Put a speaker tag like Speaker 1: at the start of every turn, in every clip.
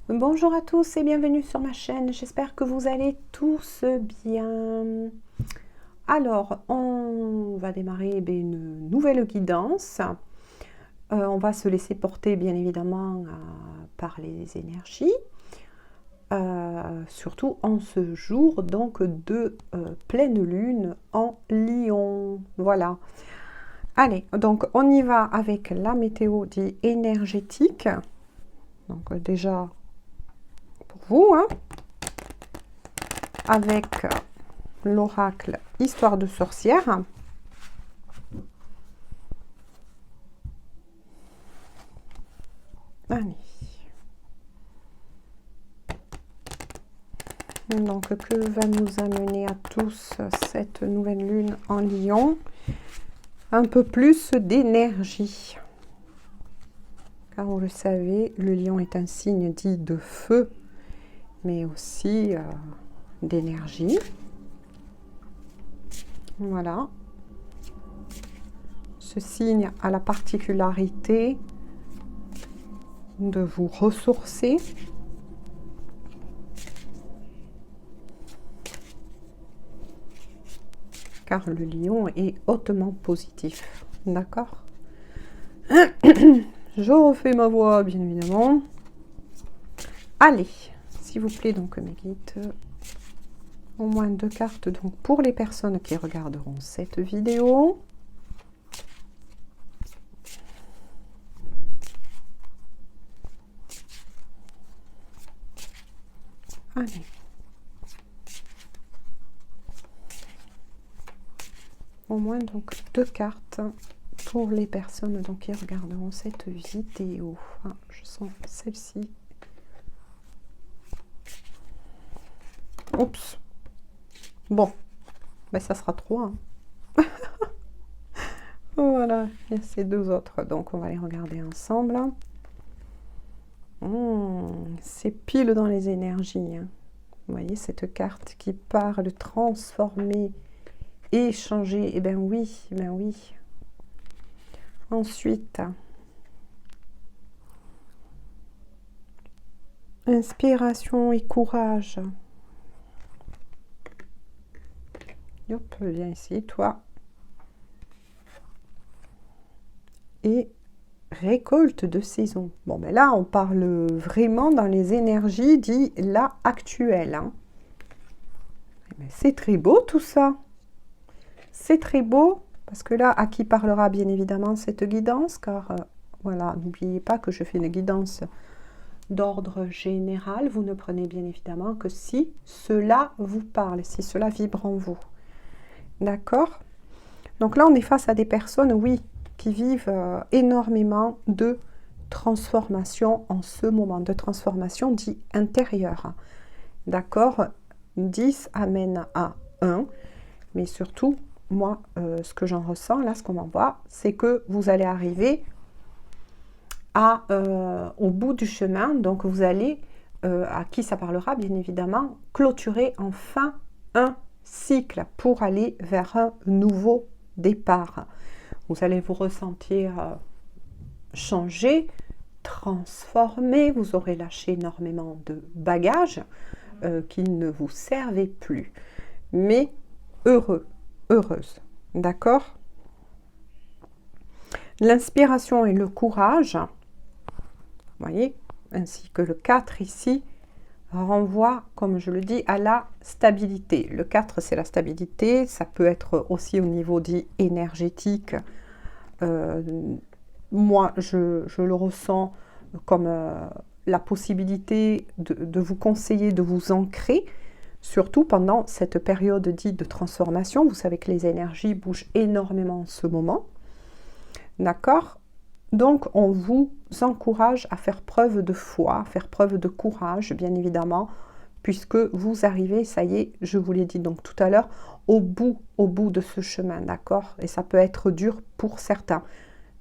Speaker 1: Bonjour à tous et bienvenue sur ma chaîne, j'espère que vous allez tous bien. Alors, on va démarrer une nouvelle guidance. On va se laisser porter bien évidemment par les énergies, surtout en ce jour donc de pleine lune en Lion. Voilà. Allez, donc on y va avec la météo dit énergétique. Donc déjà pour vous, hein, avec l'oracle Histoire de sorcière. Allez. Donc, que va nous amener à tous cette nouvelle lune en Lion? Un peu plus d'énergie. Car vous le savez, le Lion est un signe dit de feu, mais aussi d'énergie. Voilà. Ce signe a la particularité de vous ressourcer. Car le lion est hautement positif. D'accord? Je refais ma voix, bien évidemment. Allez, s'il vous plaît, donc mes guides, au moins 2 cartes donc, pour les personnes qui regarderont cette vidéo. Allez. Au moins donc 2 cartes pour les personnes donc, qui regarderont cette vidéo. Ah, je sens celle-ci. Oups. Bon, ben, ça sera 3. Hein. Voilà, il y a ces 2 autres. Donc on va les regarder ensemble. C'est pile dans les énergies. Hein. Vous voyez cette carte qui parle transformer, échanger. Eh bien oui, eh bien oui. Ensuite, inspiration et courage. Hop, viens ici, toi. Et récolte de saison. Bon, ben là, on parle vraiment dans les énergies dit là actuelles. Hein. C'est très beau tout ça. C'est très beau parce que là, à qui parlera bien évidemment cette guidance, car voilà, n'oubliez pas que je fais une guidance d'ordre général. Vous ne prenez bien évidemment que si cela vous parle, si cela vibre en vous. D'accord? Donc là, on est face à des personnes, oui, qui vivent énormément de transformation en ce moment, de transformation dit intérieure. D'accord? 10 amène à 1, mais surtout, moi, ce que j'en ressens, là, ce qu'on m'envoie, c'est que vous allez arriver au bout du chemin, donc vous allez, à qui ça parlera, bien évidemment, clôturer enfin un cycle pour aller vers un nouveau départ. Vous allez vous ressentir changer, transformer, vous aurez lâché énormément de bagages qui ne vous servaient plus. Mais heureux, heureuse, d'accord? L'inspiration et le courage, vous voyez, ainsi que le 4 ici, renvoie, comme je le dis, à la stabilité. Le 4, c'est la stabilité. Ça peut être aussi au niveau dit énergétique. Moi, je le ressens comme la possibilité de vous conseiller, de vous ancrer, surtout pendant cette période dite de transformation. Vous savez que les énergies bougent énormément en ce moment. D'accord? Donc, on vous encourage à faire preuve de foi, à faire preuve de courage, bien évidemment, puisque vous arrivez, ça y est, je vous l'ai dit donc tout à l'heure, au bout de ce chemin, d'accord? Et ça peut être dur pour certains,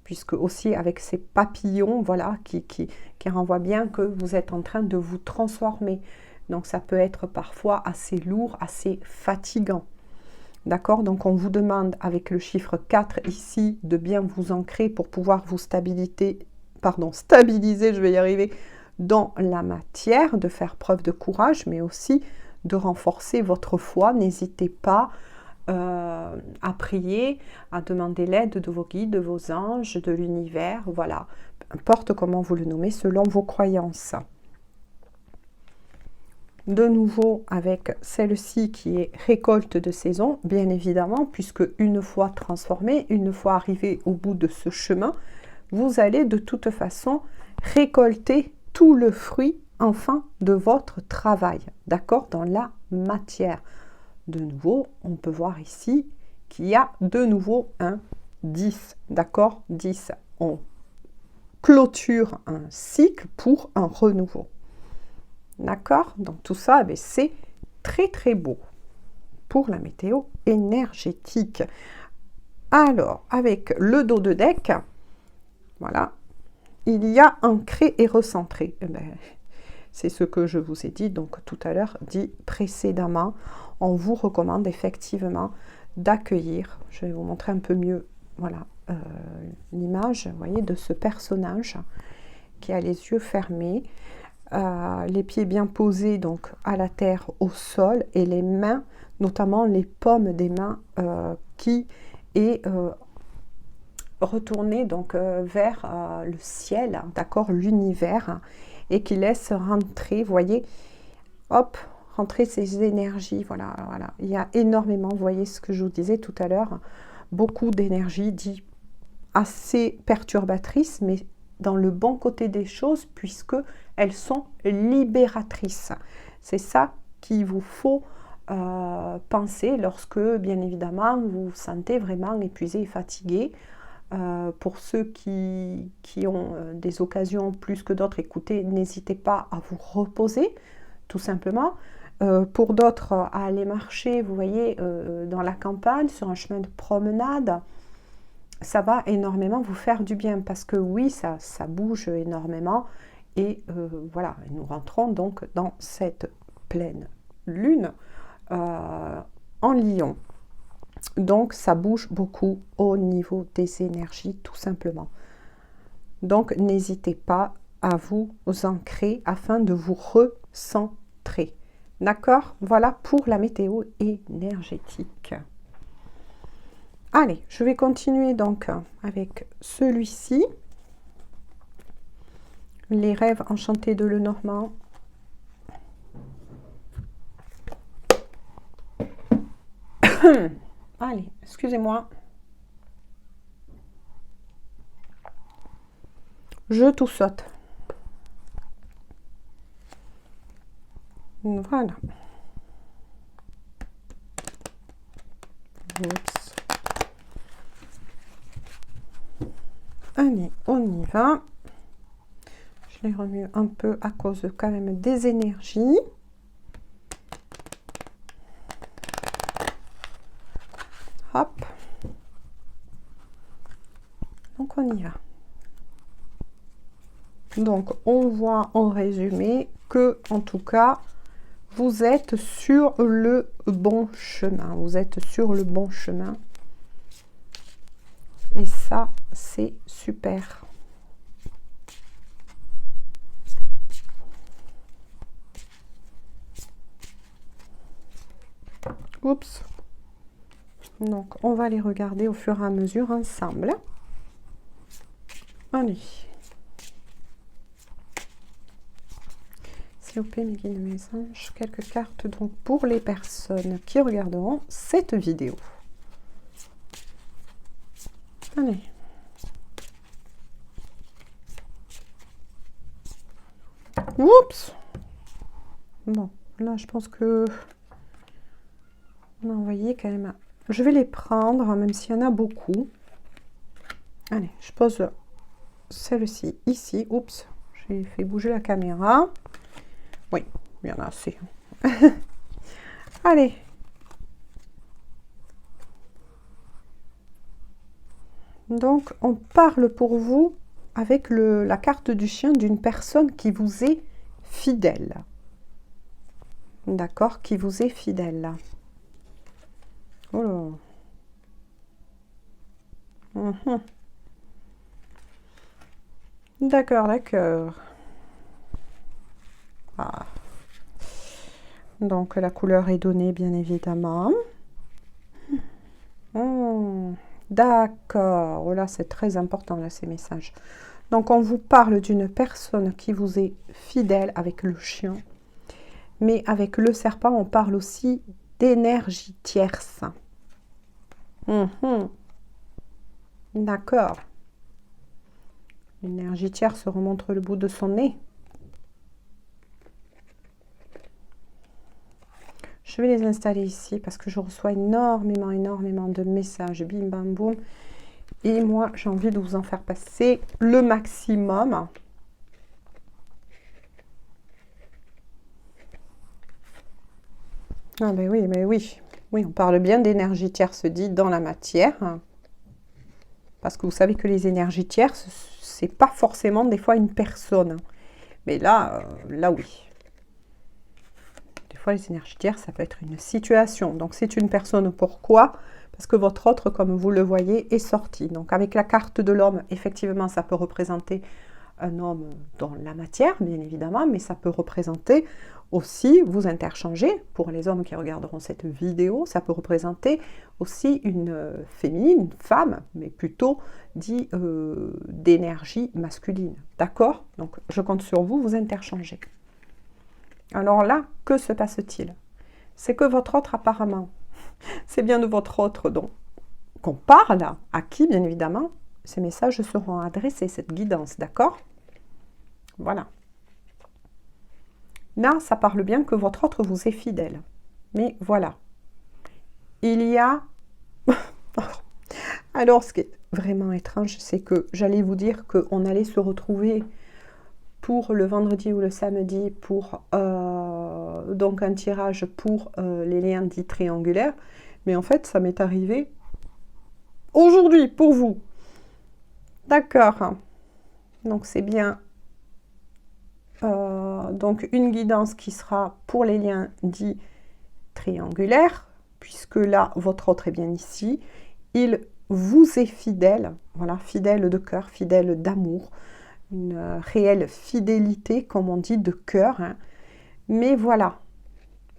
Speaker 1: puisque aussi avec ces papillons, voilà, qui renvoient bien que vous êtes en train de vous transformer. Donc, ça peut être parfois assez lourd, assez fatigant. D'accord? Donc, on vous demande avec le chiffre 4 ici de bien vous ancrer pour pouvoir vous stabiliser, je vais y arriver, dans la matière, de faire preuve de courage, mais aussi de renforcer votre foi. N'hésitez pas à prier, à demander l'aide de vos guides, de vos anges, de l'univers, voilà, peu importe comment vous le nommez, selon vos croyances. De nouveau avec celle-ci qui est récolte de saison, bien évidemment, puisque une fois transformé, une fois arrivé au bout de ce chemin, vous allez de toute façon récolter tout le fruit, enfin, de votre travail, d'accord, dans la matière. De nouveau, on peut voir ici qu'il y a de nouveau un 10, d'accord, 10. On clôture un cycle pour un renouveau. D'accord? Donc tout ça, c'est très très beau pour la météo énergétique. Alors, avec le dos de deck, voilà, il y a ancré et recentré. C'est ce que je vous ai dit donc tout à l'heure, dit précédemment. On vous recommande effectivement d'accueillir, je vais vous montrer un peu mieux, voilà, l'image, vous voyez, de ce personnage qui a les yeux fermés, les pieds bien posés donc à la terre, au sol, et les mains, notamment les paumes des mains qui est retournée donc vers le ciel, d'accord, l'univers, et qui laisse rentrer, vous voyez, hop, rentrer ces énergies, voilà, voilà. Il y a énormément, vous voyez ce que je vous disais tout à l'heure, beaucoup d'énergie dit assez perturbatrice, mais dans le bon côté des choses, puisque elles sont libératrices. C'est ça qu'il vous faut penser lorsque, bien évidemment, vous vous sentez vraiment épuisé et fatigué. Pour ceux qui ont des occasions plus que d'autres, écoutez, n'hésitez pas à vous reposer, tout simplement. Pour d'autres, à aller marcher, vous voyez, dans la campagne, sur un chemin de promenade, ça va énormément vous faire du bien, parce que oui, ça bouge énormément, et voilà, nous rentrons donc dans cette pleine lune en Lion. Donc, ça bouge beaucoup au niveau des énergies, tout simplement. Donc, n'hésitez pas à vous ancrer afin de vous recentrer. D'accord? Voilà pour la météo énergétique. Allez, je vais continuer donc avec celui-ci. Les rêves enchantés de Lenormand. Allez, excusez-moi. Je tout saute. Voilà. Oups. Allez, on y va. Je les remue un peu à cause quand même des énergies. Hop. Donc on y va. Donc on voit en résumé que, en tout cas, vous êtes sur le bon chemin. Vous êtes sur le bon chemin. Et ça, c'est super. Oups. Donc, on va les regarder au fur et à mesure ensemble. Allez. S'il vous plaît, mes guides, mes anges, quelques cartes donc pour les personnes qui regarderont cette vidéo. Allez. Oups. Bon, là, je pense que on a envoyé quand même. Je vais les prendre, même s'il y en a beaucoup. Allez, je pose celle-ci ici. Oups, j'ai fait bouger la caméra. Oui, il y en a assez. Allez. Donc, on parle pour vous avec la carte du chien d'une personne qui vous est fidèle. D'accord, qui vous est fidèle. Oh là. D'accord, d'accord. Donc la couleur est donnée bien évidemment. D'accord, là c'est très important là, ces messages. Donc on vous parle d'une personne qui vous est fidèle avec le chien. Mais avec le serpent, on parle aussi d'énergie tierce. D'accord. L'énergie tierce remonte le bout de son nez. Je vais les installer ici parce que je reçois énormément de messages. Bim, bam, boum. Et moi, j'ai envie de vous en faire passer le maximum. Ah ben oui, mais oui. Oui, on parle bien d'énergie tierce dit dans la matière. Parce que vous savez que les énergies tierces, c'est pas forcément des fois une personne. Mais là, là oui. Des fois, les énergies tierces, ça peut être une situation. Donc, c'est une personne. Pourquoi? Parce que votre autre, comme vous le voyez, est sorti. Donc, avec la carte de l'homme, effectivement, ça peut représenter un homme dans la matière, bien évidemment, mais ça peut représenter aussi, vous interchanger, pour les hommes qui regarderont cette vidéo, ça peut représenter aussi une féminine, une femme, mais plutôt dit d'énergie masculine. D'accord? Donc, je compte sur vous, vous interchangez. Alors là, que se passe-t-il? C'est que votre autre, apparemment, c'est bien de votre autre qu'on parle, à qui, bien évidemment, ces messages seront adressés, cette guidance, d'accord? Voilà. Là, ça parle bien que votre autre vous est fidèle. Mais voilà. Il y a... Alors, ce qui est vraiment étrange, c'est que j'allais vous dire qu'on allait se retrouver pour le vendredi ou le samedi pour donc un tirage pour les liens dits triangulaires. Mais en fait, ça m'est arrivé aujourd'hui pour vous. D'accord. Donc, c'est bien donc une guidance qui sera pour les liens dits triangulaires, puisque là, votre autre est bien ici. Il vous est fidèle, voilà, fidèle de cœur, fidèle d'amour, une réelle fidélité, comme on dit, de cœur. Hein. Mais voilà,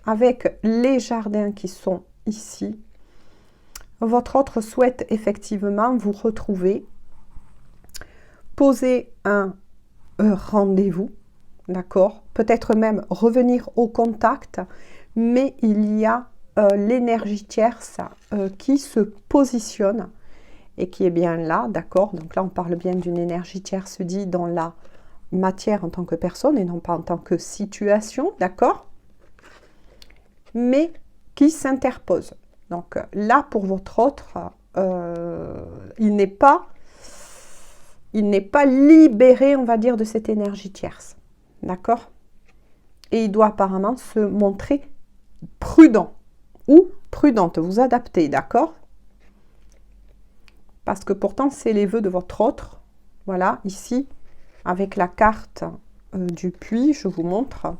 Speaker 1: avec les jardins qui sont ici, votre autre souhaite effectivement vous retrouver, poser un rendez-vous, d'accord? Peut-être même revenir au contact, mais il y a l'énergie tierce qui se positionne et qui est bien là, d'accord? Donc là, on parle bien d'une énergie tierce dit dans la matière en tant que personne et non pas en tant que situation, d'accord? Mais qui s'interpose. Donc là, pour votre autre, il n'est pas libéré, on va dire, de cette énergie tierce, d'accord? Et il doit apparemment se montrer prudent ou prudente, vous adaptez, d'accord? Parce que pourtant, c'est les vœux de votre autre. Voilà, ici, avec la carte du puits, je vous montre.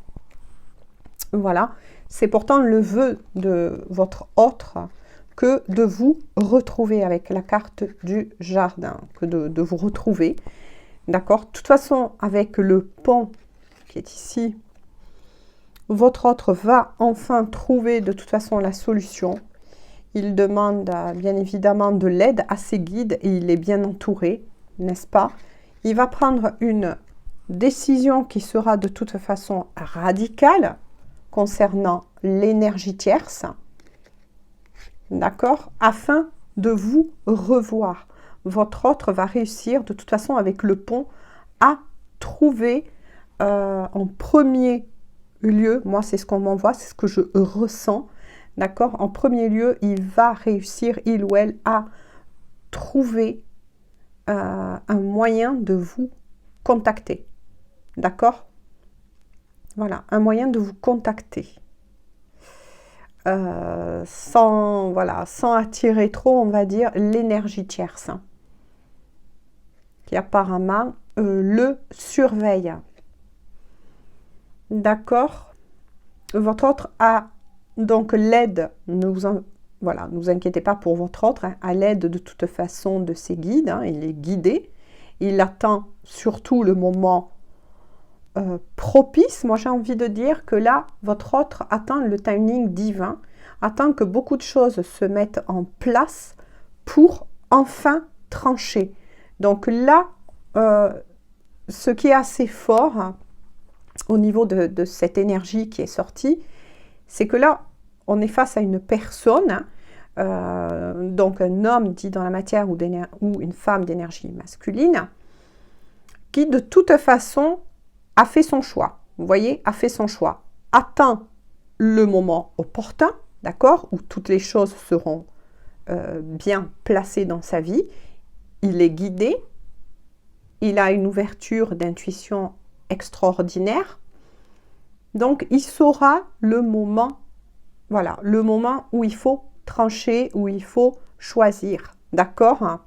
Speaker 1: Voilà, c'est pourtant le vœu de votre autre que de vous retrouver avec la carte du jardin, que de vous retrouver. D'accord? De toute façon, avec le pont qui est ici, votre autre va enfin trouver de toute façon la solution. Il demande bien évidemment de l'aide à ses guides et il est bien entouré, n'est-ce pas? Il va prendre une décision qui sera de toute façon radicale concernant l'énergie tierce, d'accord? Afin de vous revoir. Votre autre va réussir de toute façon avec le pont à trouver en premier lieu, moi c'est ce qu'on m'envoie, c'est ce que je ressens, d'accord? En premier lieu, il va réussir, il ou elle, à trouver un moyen de vous contacter. D'accord? Voilà, un moyen de vous contacter. Sans attirer trop, on va dire, l'énergie tierce. Hein, qui apparemment le surveille. D'accord? Votre autre a donc l'aide, ne vous inquiétez pas pour votre autre, hein, à l'aide de toute façon de ses guides, hein, il est guidé, il attend surtout le moment propice. Moi, j'ai envie de dire que là, votre autre attend le timing divin, attend que beaucoup de choses se mettent en place pour enfin trancher. Donc là, ce qui est assez fort hein, au niveau de cette énergie qui est sortie, c'est que là, on est face à une personne, donc un homme dit dans la matière ou une femme d'énergie masculine, qui de toute façon a fait son choix. Vous voyez, a fait son choix. Attend le moment opportun, d'accord, où toutes les choses seront bien placées dans sa vie. Il est guidé. Il a une ouverture d'intuition extraordinaire. Donc, il saura le moment, voilà, le moment où il faut trancher, où il faut choisir. D'accord?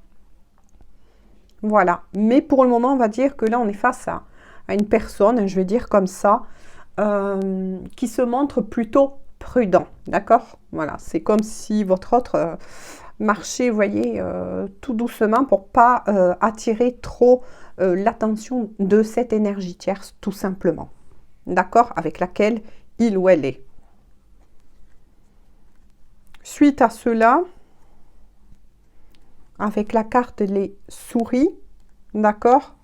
Speaker 1: Voilà. Mais pour le moment, on va dire que là, on est face à une personne, je vais dire comme ça, qui se montre plutôt prudent. D'accord? Voilà. C'est comme si votre autre marchait, vous voyez, tout doucement pour pas attirer trop l'attention de cette énergie tierce, tout simplement. D'accord? Avec laquelle il ou elle est. Suite à cela, avec la carte les souris, d'accord?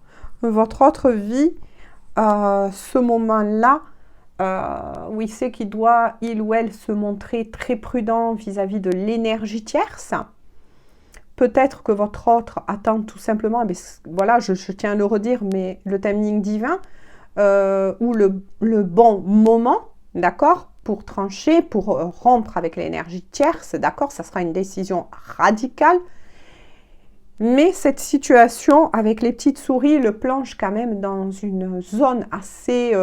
Speaker 1: Votre autre vie, ce moment-là, où il sait qu'il doit, il ou elle, se montrer très prudent vis-à-vis de l'énergie tierce. Peut-être que votre autre attend tout simplement, mais voilà, je tiens à le redire, mais le timing divin, ou le bon moment, d'accord, pour trancher, pour rompre avec l'énergie tierce, d'accord, ça sera une décision radicale. Mais cette situation avec les petites souris le plonge quand même dans une zone assez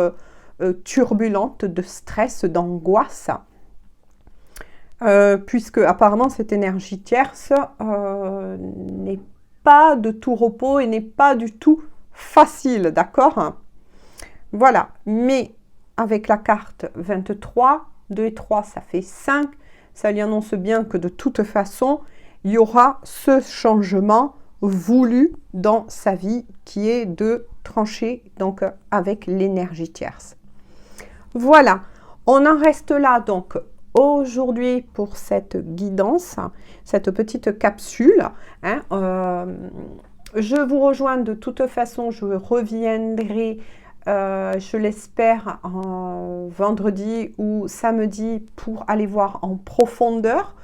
Speaker 1: turbulente de stress, d'angoisse, puisque apparemment cette énergie tierce n'est pas de tout repos et n'est pas du tout facile, d'accord? Voilà, mais avec la carte 23, 2 et 3, ça fait 5. Ça lui annonce bien que de toute façon, il y aura ce changement voulu dans sa vie qui est de trancher donc avec l'énergie tierce. Voilà, on en reste là donc aujourd'hui pour cette guidance, cette petite capsule. Hein, je vous rejoins de toute façon, je reviendrai je l'espère vendredi ou samedi pour aller voir en profondeur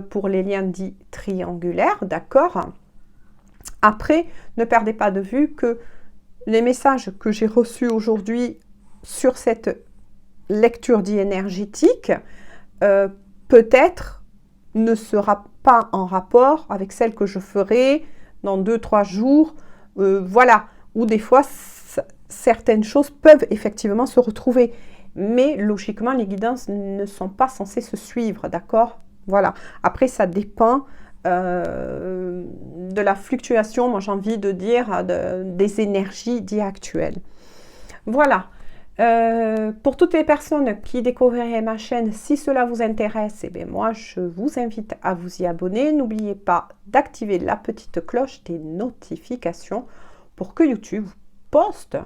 Speaker 1: pour les liens dits triangulaires, d'accord? Après, ne perdez pas de vue que les messages que j'ai reçus aujourd'hui sur cette lecture dite énergétique peut-être ne sera pas en rapport avec celle que je ferai dans 2-3 jours, voilà, ou des fois certaines choses peuvent effectivement se retrouver, mais logiquement les guidances ne sont pas censées se suivre, d'accord? Voilà, après ça dépend de la fluctuation, moi j'ai envie de dire, des énergies dites actuelles. Voilà, pour toutes les personnes qui découvriraient ma chaîne, si cela vous intéresse, eh bien moi je vous invite à vous y abonner. N'oubliez pas d'activer la petite cloche des notifications pour que YouTube poste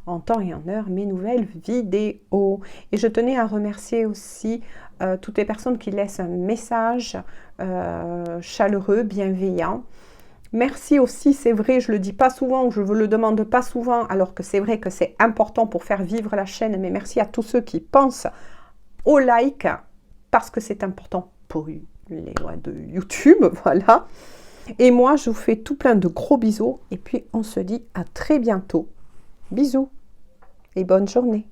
Speaker 1: en temps et en heure mes nouvelles vidéos. Et je tenais à remercier aussi toutes les personnes qui laissent un message chaleureux, bienveillant. Merci aussi, c'est vrai, je le dis pas souvent ou je vous le demande pas souvent, alors que c'est vrai que c'est important pour faire vivre la chaîne, mais merci à tous ceux qui pensent au like, parce que c'est important pour les lois de YouTube, voilà. Et moi, je vous fais tout plein de gros bisous, et puis on se dit à très bientôt. Bisous et bonne journée.